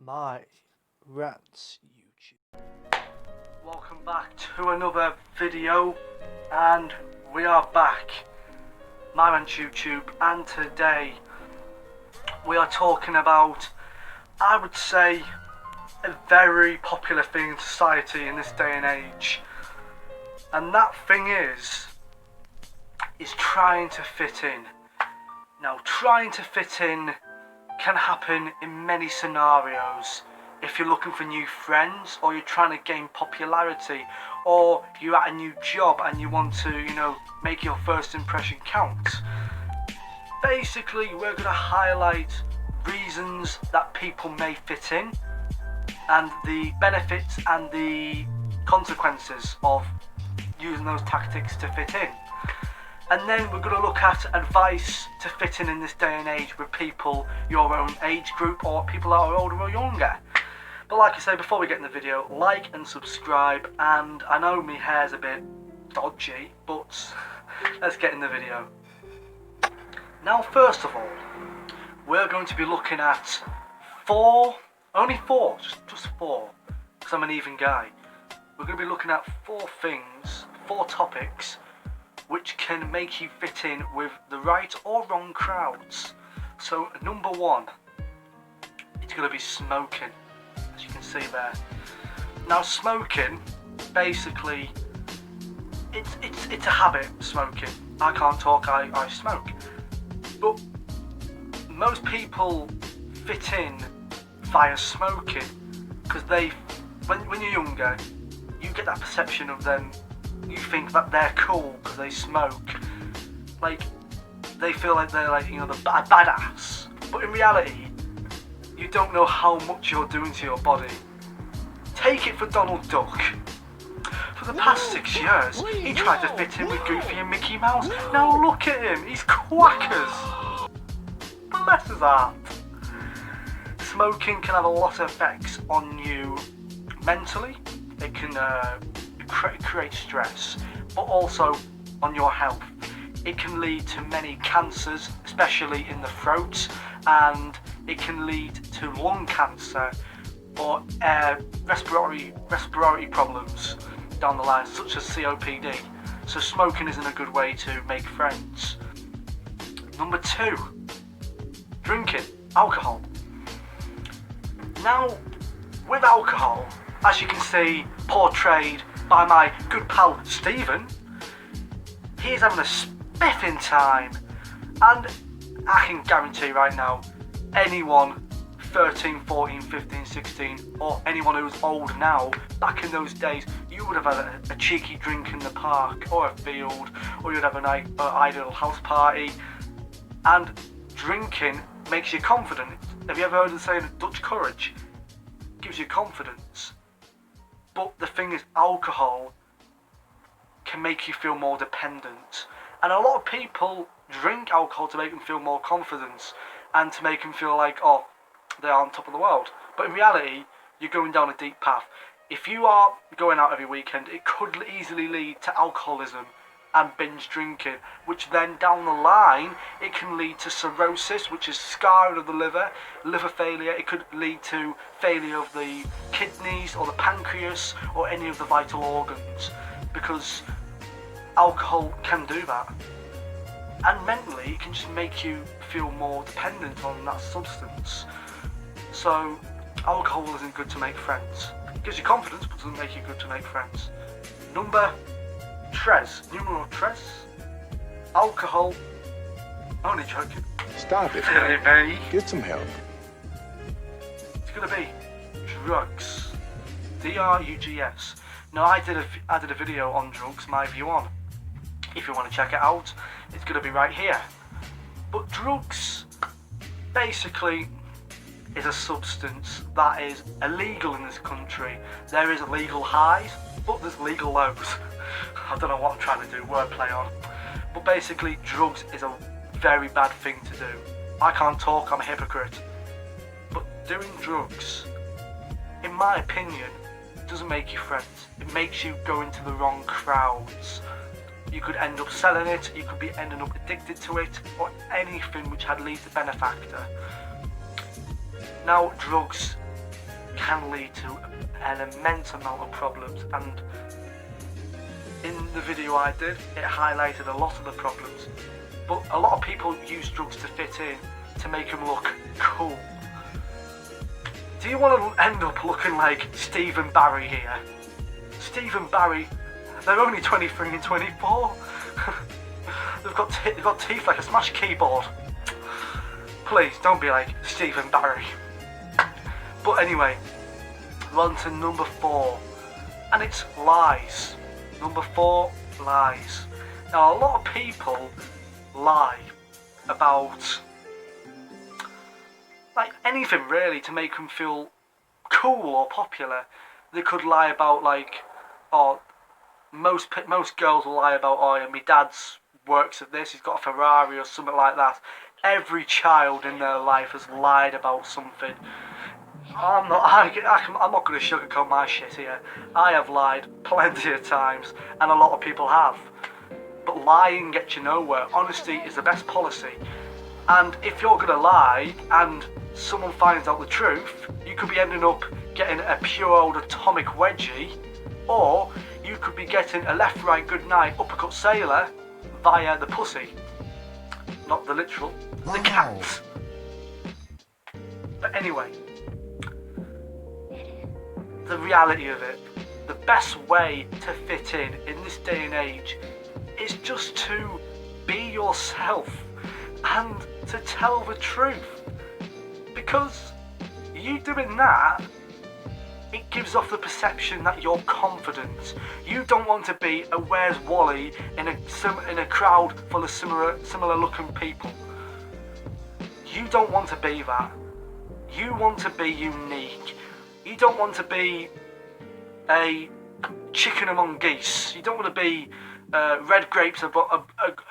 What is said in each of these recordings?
my rants YouTube. Welcome back to another video, and we are back, my rants YouTube, and today we are talking about, I would say, a very popular thing in society in this day and age, and that thing is trying to fit in. Now, trying to fit in can happen in many scenarios. If you're looking for new friends, or you're trying to gain popularity, or you're at a new job and you want to, make your first impression count. Basically, we're going to highlight reasons that people may fit in, and the benefits and the consequences of using those tactics to fit in. And then we're going to look at advice to fit in this day and age with people your own age group, or people that are older or younger. But like I say, before we get in the video, like and subscribe. And I know my hair's a bit dodgy, but let's get in the video. Now, first of all, we're going to be looking at only four, just four, because I'm an even guy. We're going to be looking at four topics, which can make you fit in with the right or wrong crowds. So number one, it's going to be smoking, as you can see there. Now, smoking, basically, it's a habit, smoking. I can't talk, I smoke. But most people fit in via smoking, because when you're younger, you get that perception of them. You think that they're cool because they smoke. Like, they feel like they're the badass. But in reality, you don't know how much you're doing to your body. Take it for Donald Duck. For the past 6 years, he tried to fit in with Goofy and Mickey Mouse. Now look at him, he's quackers. Bless his heart. Smoking can have a lot of effects on you mentally. It can create stress, but also on your health. It can lead to many cancers, especially in the throat, and it can lead to lung cancer or respiratory problems down the line, such as COPD. So smoking isn't a good way to make friends. Number two, drinking alcohol. Now, with alcohol, as you can see portrayed by my good pal Stephen, he's having a spiffing time, and I can guarantee right now, anyone 13, 14, 15, 16, or anyone who's old now, back in those days, you would have had a cheeky drink in the park or a field, or you'd have an ideal house party. And drinking makes you confident. Have you ever heard the saying Dutch courage? Gives you confidence. But the thing is, alcohol can make you feel more dependent. And a lot of people drink alcohol to make them feel more confident and to make them feel like, oh, they're on top of the world. But in reality, you're going down a deep path. If you are going out every weekend, it could easily lead to alcoholism and binge drinking, which then down the line, it can lead to cirrhosis, which is scarring of the liver failure. It could lead to failure of the kidneys or the pancreas or any of the vital organs, because alcohol can do that. And mentally, it can just make you feel more dependent on that substance. So alcohol isn't good to make friends. It gives you confidence, but doesn't make you good to make friends. Numero tres, alcohol. Only joking. Stop it. Get some help. It's gonna be drugs. drugs. Now, I did a video on drugs, my view on. If you want to check it out, it's gonna be right here. But drugs, basically, is a substance that is illegal in this country. There is legal highs, but there's legal lows. I don't know what I'm trying to do, wordplay on. But basically, drugs is a very bad thing to do. I can't talk, I'm a hypocrite. But doing drugs, in my opinion, doesn't make you friends. It makes you go into the wrong crowds. You could end up selling it, you could be ending up addicted to it, or anything which had leads to benefactor. Now, drugs can lead to an immense amount of problems, and in the video I did, it highlighted a lot of the problems. But a lot of people use drugs to fit in, to make them look cool. Do you want to end up looking like Stephen Barry here? Stephen Barry, they're only 23 and 24. They've got teeth like a smashed keyboard. Please, don't be like Stephen Barry. But anyway, we're on to number 4, and it's lies. Number 4, lies. Now, a lot of people lie about like anything really to make them feel cool or popular. They could lie about like, most girls will lie about, yeah, my dad's works at this, he's got a Ferrari or something like that. Every child in their life has lied about something. I'm not going to sugarcoat my shit here. I have lied plenty of times, and a lot of people have. But lying gets you nowhere. Honesty is the best policy. And if you're going to lie and someone finds out the truth, you could be ending up getting a pure old atomic wedgie, or you could be getting a left, right, good night, uppercut sailor via the pussy. Not the literal, the cat. But anyway, the reality of it, the best way to fit in this day and age, is just to be yourself and to tell the truth. Because you doing that, it gives off the perception that you're confident. You don't want to be a Where's Wally in a crowd full of similar looking people. You don't want to be that. You want to be unique. You don't want to be a chicken among geese. You don't want to be red grapes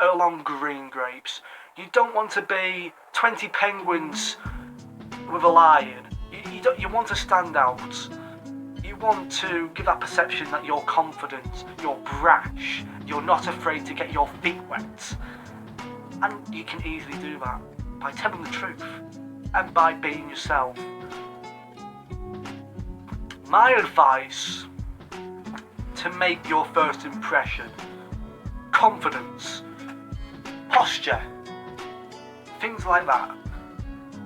along green grapes. You don't want to be 20 penguins with a lion. You want to stand out. You want to give that perception that you're confident, you're brash, you're not afraid to get your feet wet. And you can easily do that by telling the truth and by being yourself. My advice to make your first impression: confidence, posture, things like that.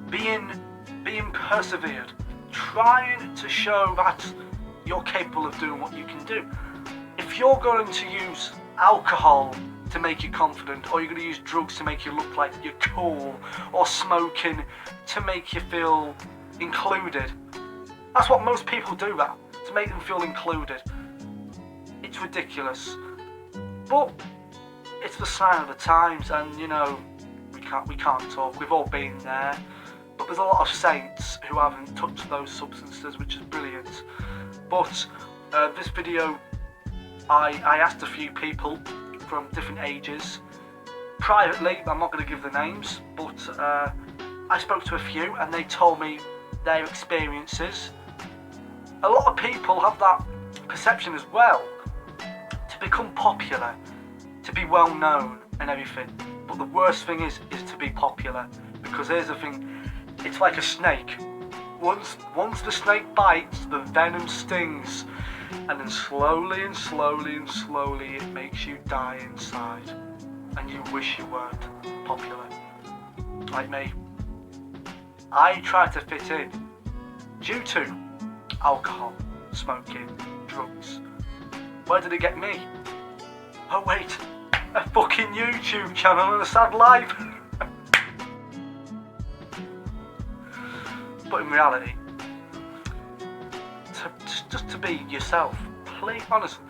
Being persevered, trying to show that you're capable of doing what you can do. If you're going to use alcohol to make you confident, or you're going to use drugs to make you look like you're cool, or smoking to make you feel included, that's what most people do, that, to make them feel included. It's ridiculous. But it's the sign of the times, and we can't talk. We've all been there. But there's a lot of saints who haven't touched those substances, which is brilliant. But this video, I asked a few people from different ages privately. I'm not going to give the names, but I spoke to a few, and they told me their experiences. A lot of people have that perception as well, to become popular, to be well known and everything. But the worst thing is to be popular, because here's the thing: it's like a snake. Once the snake bites, the venom stings, and then slowly and slowly and slowly it makes you die inside, and you wish you weren't popular. Like me. I tried to fit in due to alcohol, smoking, drugs. Where did it get me? Oh wait, a fucking YouTube channel and a sad life. But in reality, just to be yourself. Please, honestly,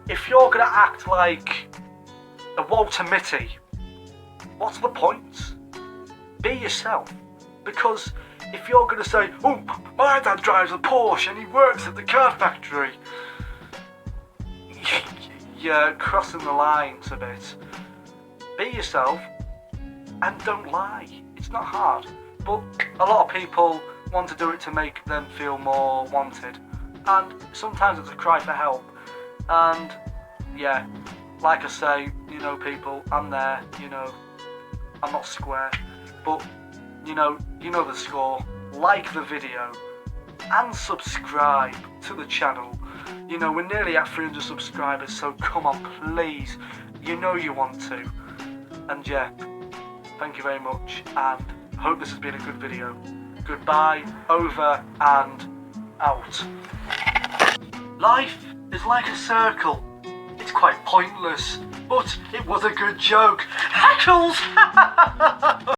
if you're gonna act like a Walter Mitty, what's the point? Be yourself. Because if you're gonna say, oh, my dad drives a Porsche and he works at the car factory, you're crossing the lines a bit. Be yourself and don't lie. It's not hard. But a lot of people want to do it to make them feel more wanted, and sometimes it's a cry for help. And yeah, like I say, people, I'm there. I'm not square, but you know the score. Like the video, and subscribe to the channel. You know, we're nearly at 300 subscribers, so come on, please. You know you want to. And yeah, thank you very much, and I hope this has been a good video. Goodbye, over and out. Life is like a circle. It's quite pointless, but it was a good joke. Heckles!